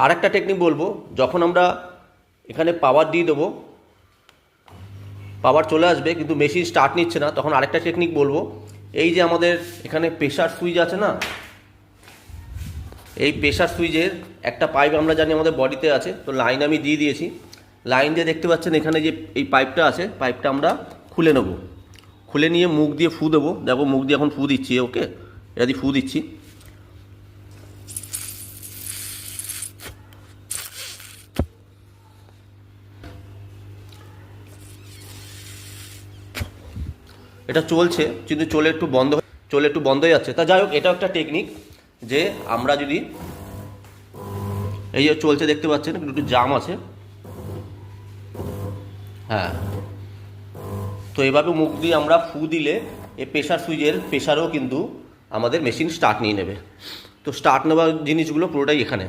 আরেকটা টেকনিক বলবো, যখন আমরা এখানে পাওয়ার দিয়ে দেবো, পাওয়ার চলে আসবে কিন্তু মেশিন স্টার্ট নিচ্ছে না, তখন আরেকটা টেকনিক বলবো, এই যে আমাদের এখানে প্রেশার সুইচ আছে না, এই প্রেশার সুইচের একটা পাইপ আমরা জানি আমাদের বডিতে আছে, তো লাইন আমি দিয়ে দিয়েছি। লাইন দিয়ে দেখতে পাচ্ছেন এখানে যে এই পাইপটা আছে, পাইপটা আমরা খুলে নেব। খুলে নিয়ে মুখ দিয়ে ফু দেবো। দেখো মুখ দিয়ে এখন ফু দিচ্ছি, ওকে, এটা দিয়ে ফু দিচ্ছি। এটা চলছে কিন্তু চলে একটু বন্ধ হয়ে যাচ্ছে। তা যাই হোক, এটাও একটা টেকনিক যে আমরা যদি এই যে চলছে দেখতে পাচ্ছেন একটু জাম আছে, হ্যাঁ, তো এভাবে মুখ দিয়ে আমরা ফু দিলে এই প্রেশার সুইচের প্রেশারও কিন্তু আমাদের মেশিন স্টার্ট নিয়ে নেবে। তো স্টার্ট নেওয়ার জিনিসগুলো পুরোটাই এখানে।